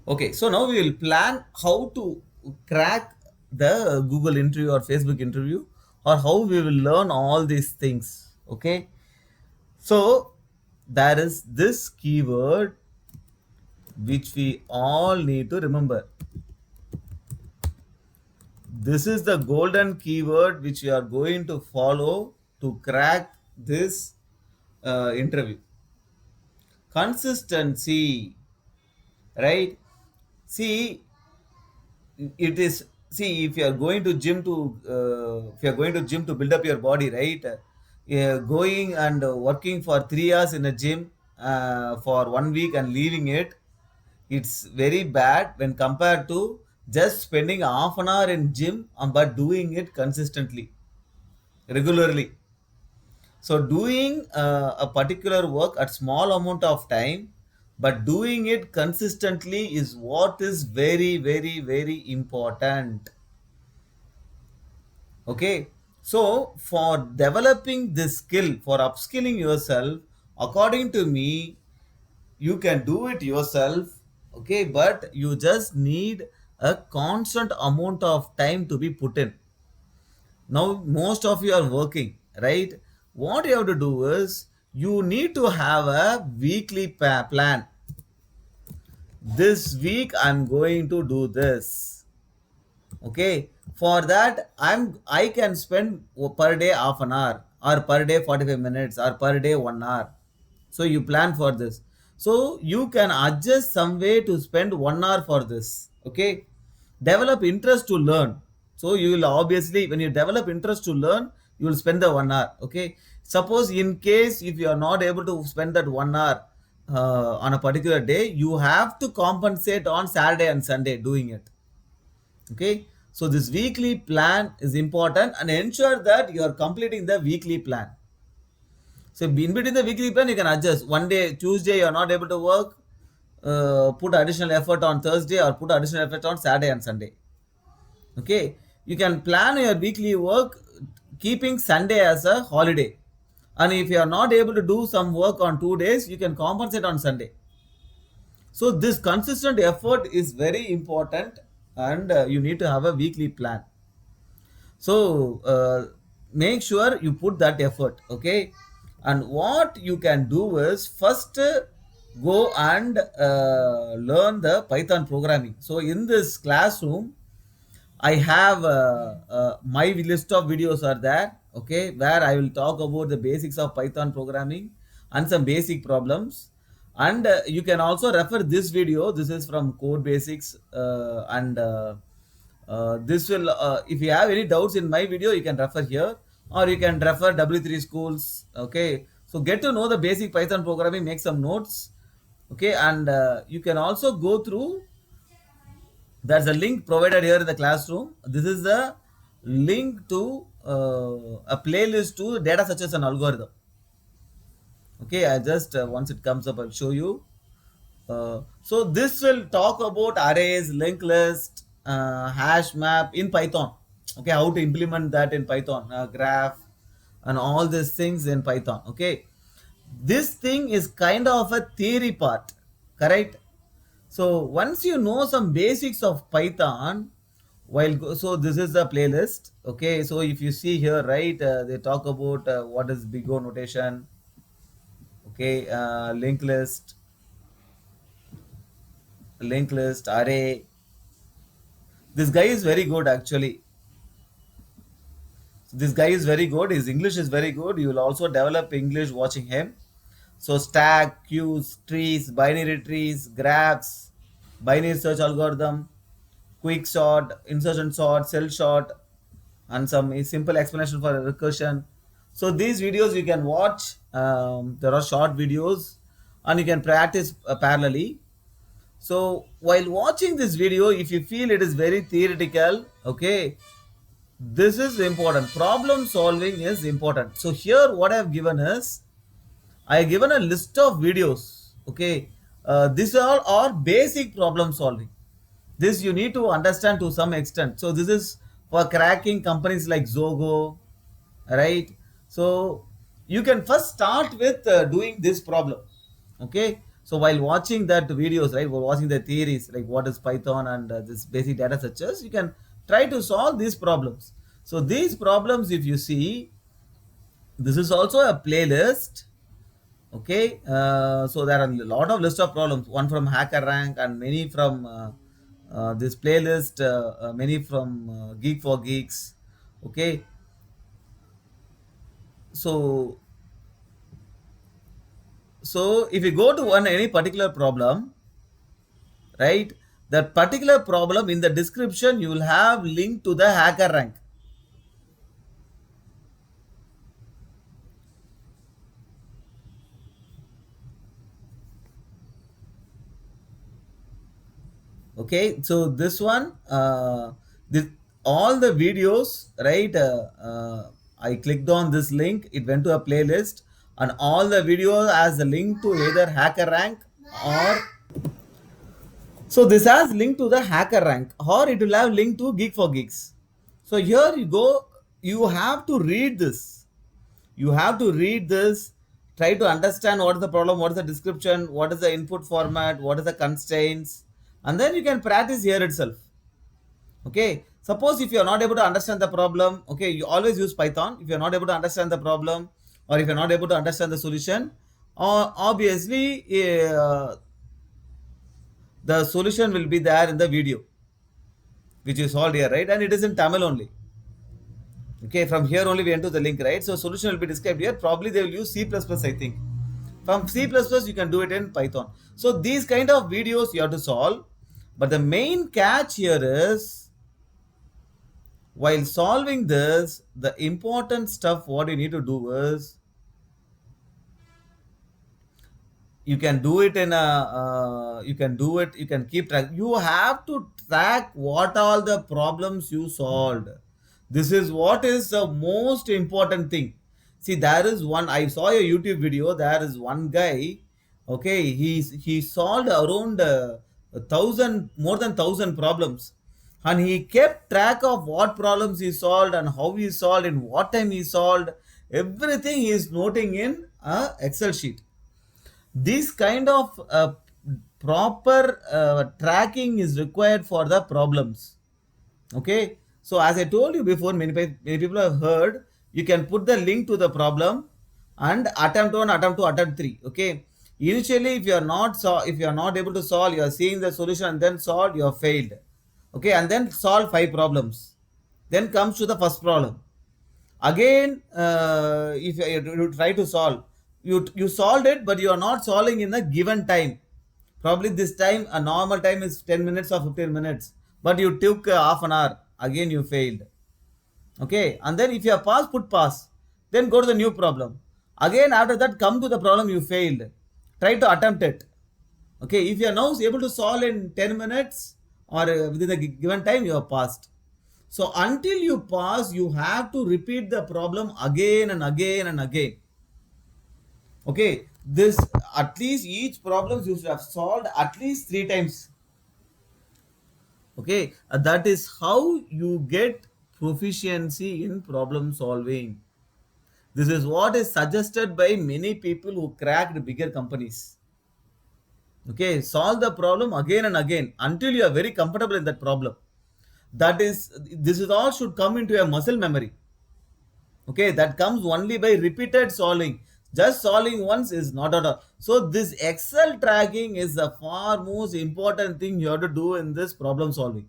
Okay, so now we will plan how to crack the Google interview or Facebook interview, or how we will learn all these things. Okay, so there is this keyword which we all need to remember. This is the golden keyword which we are going to follow to crack this interview. Consistency, right? See, it is, see, if you are going to gym to if you are going to gym to build up your body, right? Going and working for 3 hours in a gym for 1 week and leaving it, it's very bad when compared to just spending half an hour in gym but doing it consistently, regularly. So doing a particular work at small amount of time but doing it consistently is what is very very very important. Okay, so for developing this skill, for upskilling yourself, according to me, you can do it yourself. Okay, but you just need a constant amount of time to be put in. Now most of you are working, right? What you have to do is you need to have a weekly plan. This week I'm going to do this. Okay, for that I can spend per day half an hour, or per day 45 minutes, or per day 1 hour. So you plan for this, so you can adjust some way to spend 1 hour for this. Okay, develop interest to learn. So you will obviously, when you develop interest to learn, you will spend the 1 hour. Okay, suppose in case if you are not able to spend that 1 hour on a particular day, you have to compensate on Saturday and Sunday doing it. Okay, so this weekly plan is important, and ensure that you are completing the weekly plan. So in between the weekly plan, you can adjust. One day, Tuesday, you are not able to work, put additional effort on Thursday, or put additional effort on Saturday and Sunday. Okay, you can plan your weekly work keeping Sunday as a holiday, and if you are not able to do some work on 2 days, you can compensate on Sunday. So this consistent effort is very important, and you need to have a weekly plan. So make sure you put that effort. Okay, and what you can do is first go and learn the Python programming. So in this classroom I have my list of videos are there. Okay, where I will talk about the basics of Python programming and some basic problems. And you can also refer this video. This is from Code Basics, and this will, if you have any doubts in my video, you can refer here, or you can refer W3 schools. Okay, so get to know the basic Python programming, make some notes. Okay, and you can also go through, there's a link provided here in the classroom. This is the link to a playlist to data structures and algorithm. Okay, I just once it comes up, I'll show you. So this will talk about arrays, linked list, hash map in Python. Okay, how to implement that in Python, graph, and all these things in Python. Okay, this thing is kind of a theory part, correct? So once you know some basics of Python, so this is the playlist. Okay, so if you see here, right, they talk about what is big O notation. Okay, linked list, array. This guy is very good actually. This guy is very good. His English is very good. You will also develop English watching him. So stack, queues, trees, binary trees, graphs, binary search algorithm, quick sort, insertion sort, cell sort, and some simple explanation for recursion. So these videos you can watch. There are short videos, and you can practice parallelly. So while watching this video, if you feel it is very theoretical, okay, this is important. Problem solving is important. So here what I have given is, I have given a list of videos. Okay, these all are basic problem solving. This you need to understand to some extent. So this is for cracking companies like Zogo, right? So you can first start with doing this problem. Okay, So while watching that videos, right, we're watching the theories like what is Python and this basic data structures, you can try to solve these problems. So these problems, if you see, this is also a playlist. Okay, so there are a lot of list of problems. One from Hacker Rank and many from this playlist. Many from Geek for Geeks. Okay, so if you go to one any particular problem, right, that particular problem in the description you will have link to the Hacker Rank. Okay, so this one, this all the videos, right, I clicked on this link, it went to a playlist, and all the videos has a link to either Hacker Rank or, so this has link to the Hacker Rank, or it will have link to Geek for Geeks. So here you go, you have to read this, you have to read this, try to understand what is the problem, what is the description, what is the input format, what is the constraints, and then you can practice here itself. Okay, suppose if you are not able to understand the problem, okay, you always use Python. If you are not able to understand the problem, or if you are not able to understand the solution, or obviously the solution will be there in the video which is solved here, right, and it is in Tamil only. Okay, from here only we enter the link, right? So solution will be described here. Probably they will use C++, I think. From C++ you can do it in Python. So these kind of videos you have to solve, but the main catch here is, while solving this, the important stuff what you need to do is, you can do it in a you can do it, you can keep track, you have to track what all the problems you solved. This is what is the most important thing. See, there is one, I saw a YouTube video, there is one guy, okay, he solved around 1,000, more than 1,000 problems, and he kept track of what problems he solved and how he solved, in what time he solved, everything he is noting in a Excel sheet. This kind of proper tracking is required for the problems. Okay, so as I told you before, many people have heard, you can put the link to the problem and attempt 1, attempt 2, attempt 3. Okay, initially if you are not if you are not able to solve, you are seeing the solution and then solve, you have failed. Okay, and then solve 5 problems, then comes to the first problem. Again, if you try to solve, you solved it, but you are not solving in the given time. Probably this time a normal time is 10 minutes or 15 minutes, but you took half an hour. Again you failed. Okay, and then if you have passed, put pass, then go to the new problem. Again after that, come to the problem you failed, try to attempt it. Okay, if you are now able to solve in 10 minutes or within the given time, you have passed. So until you pass, you have to repeat the problem again and again and again. Okay, this, at least each problem you should have solved at least 3 times. Okay, that is how you get proficiency in problem solving. This is what is suggested by many people who cracked bigger companies. Okay, solve the problem again and again until you are very comfortable in that problem. That is, this is all should come into a muscle memory. Okay, that comes only by repeated solving. Just solving once is not at all. So this Excel tracking is the far most important thing you have to do in this problem solving,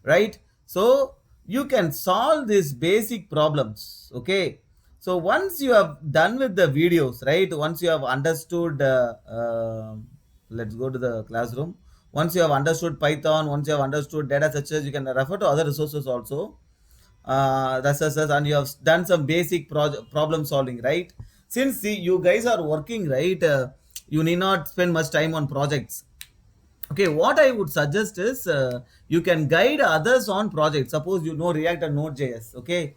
right? So you can solve these basic problems. Okay, so once you have done with the videos, right, once you have understood let's go to the classroom. Once you have understood Python, once you have understood data structures, you can refer to other resources also, resources, and you have done some basic problem solving, right? Since you guys are working, right, you need not spend much time on projects. Okay, what I would suggest is, you can guide others on projects. Suppose you know React and Node.js. Okay,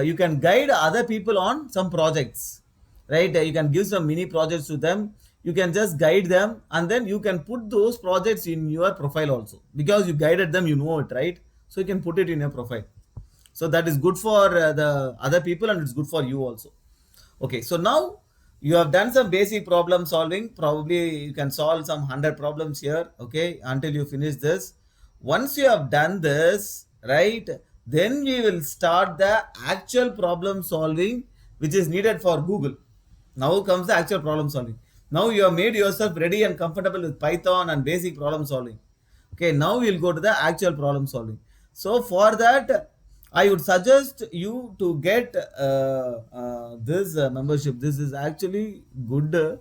you can guide other people on some projects, right? You can give some mini projects to them. You can just guide them, and then you can put those projects in your profile also, because you guided them, you know it, right? So you can put it in your profile. So that is good for the other people, and it's good for you also. Okay, so now you have done some basic problem solving. Probably you can solve some 100 problems here, okay, until you finish this. Once you have done this, right, then we will start the actual problem solving which is needed for Google. Now comes the actual problem solving. Now you have made yourself ready and comfortable with Python and basic problem solving. Okay, now we'll go to the actual problem solving. So for that, I would suggest you to get this membership. This is actually good.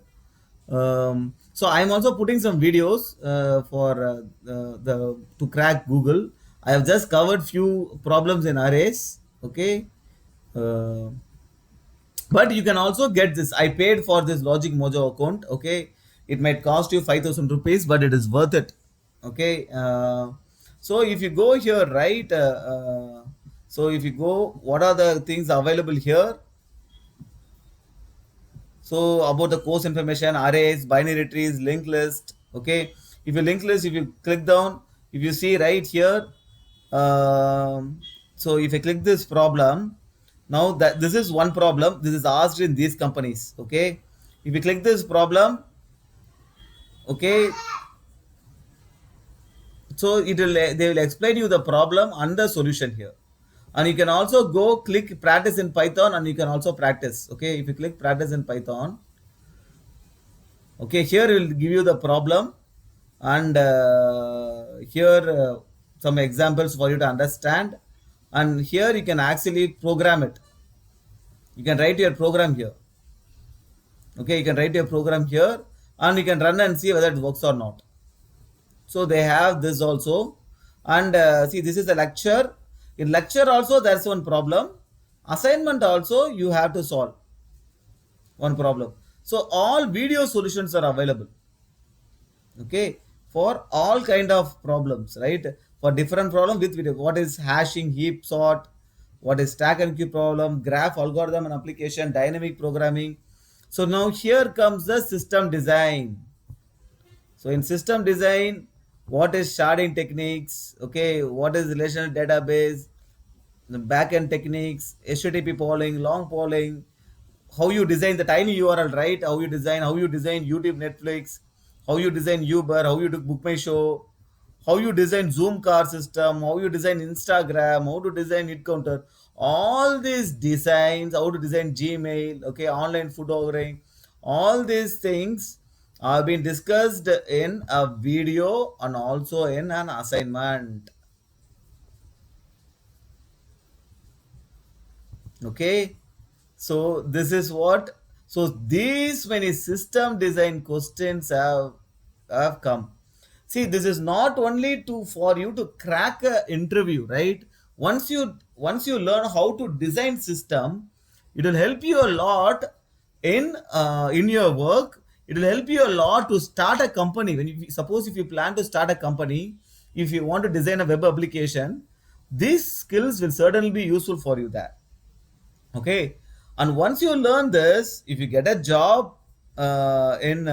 So I'm also putting some videos for the to crack Google. I have just covered few problems in arrays. Okay. Uh, but you can also get this. I paid for this Logic Mojo account. Okay, it might cost you 5,000 rupees, but it is worth it. Okay, so if you go here, right, so if you go, what are the things available here? So about the course information, arrays, binary trees, linked list. Okay, if you linked list, if you click down, if you see right here, so if I click this problem, now that this is one problem, this is asked in these companies. Okay, if you click this problem, okay, so it will they will explain you the problem and the solution here, and you can also go click practice in Python, and you can also practice. Okay, if you click practice in Python, okay, here it will give you the problem, and here some examples for you to understand, and here you can actually program it. You can write your program here. Okay, you can write your program here, and you can run and see whether it works or not. So they have this also, and see, this is a lecture. In lecture also there's one problem. Assignment also you have to solve one problem. So all video solutions are available. Okay, for all kind of problems, right? For different problem with video. What is hashing, heap sort, what is stack and queue problem, graph algorithm and application, dynamic programming. So now here comes the system design. So in system design, what is sharding techniques? Okay, what is relational database, the backend techniques, HTTP polling, long polling, how you design the tiny URL, right? How you design YouTube, Netflix, how you design Uber, how you do Book My Show, how you design Zoom car system, how you design Instagram, how to design it counter. All these designs, how to design Gmail, okay, online food ordering, all these things are being discussed in a video and also in an assignment. Okay, so this is what, so these many system design questions have come. See, this is not only to for you to crack a interview, right? Once you learn how to design system, it will help you a lot in your work. It will help you a lot to start a company. When you suppose if you plan to start a company, if you want to design a web application, these skills will certainly be useful for you there. Okay, and once you learn this, if you get a job in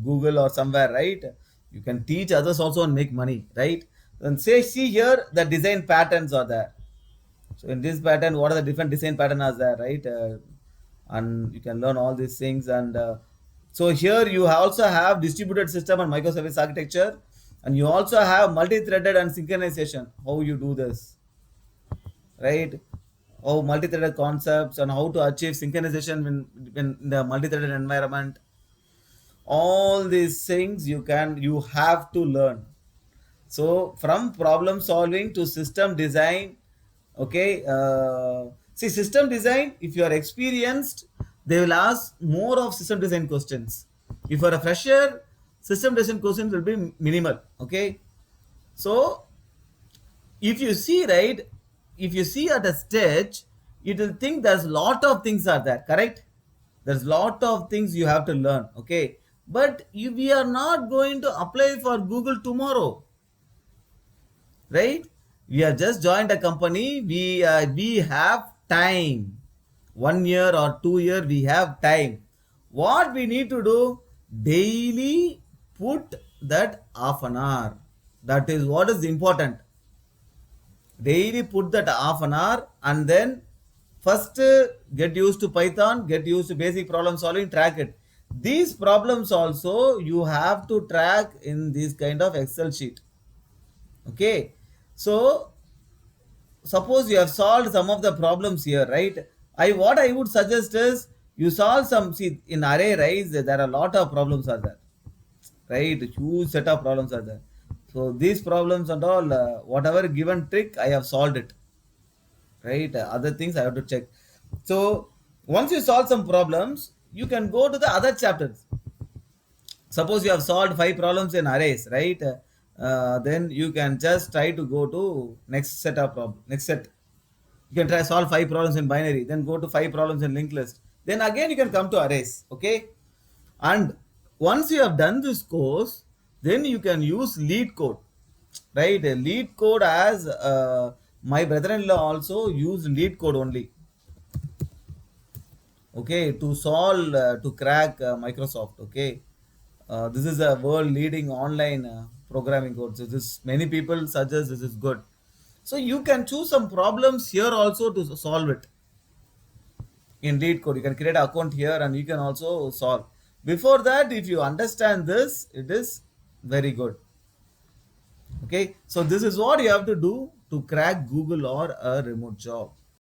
Google or somewhere, right, you can teach others also and make money, right? And say, see here, the design patterns are there. So in this pattern, what are the different design patterns are there, right? And you can learn all these things. And so here you also have distributed system and microservice architecture, and you also have multi-threaded and synchronization, how you do this, right? How multi-threaded concepts and how to achieve synchronization when in the multi-threaded environment. All these things you have to learn. So from problem solving to system design, okay, see, system design, if you are experienced, they will ask more of system design questions. If you are a fresher, system design questions will be minimal. Okay, so if you see, right, if you see at a stage, you will think there's lot of things are there, correct? There's lot of things you have to learn. Okay, but we are not going to apply for Google tomorrow, right? We have just joined a company. We have time. 1 year or 2 year we have time. What we need to do, daily put that half an hour. That is what is important. Daily put that half an hour, and then First, get used to Python, get used to basic problem solving, track it. These problems also you have to track in this kind of Excel sheet. Okay. So suppose you have solved some of the problems here, right? What I would suggest is you solve some, see, in array rise, there are a lot of problems are there, right? Huge set of problems are there. So these problems and all, whatever given trick, I have solved it, right? Other things I have to check. So once you solve some problems, you can go to the other chapters. Suppose you have solved five problems in arrays, right? Then you can just try to go to next set of problem, next set. You can try solve five problems in binary, then go to five problems in linked list. Then again you can come to arrays, okay? And once you have done this course, then you can use lead code, right? Lead code, as my brother-in-law also used lead code only, okay, to solve, to crack Microsoft, okay. This is a world leading online programming code. So this, many people suggest this is good. So you can choose some problems here also to solve it in lead code. You can create an account here and you can also solve. Before that, if you understand this, it is very good. Okay. So this is what you have to do to crack Google or a remote job.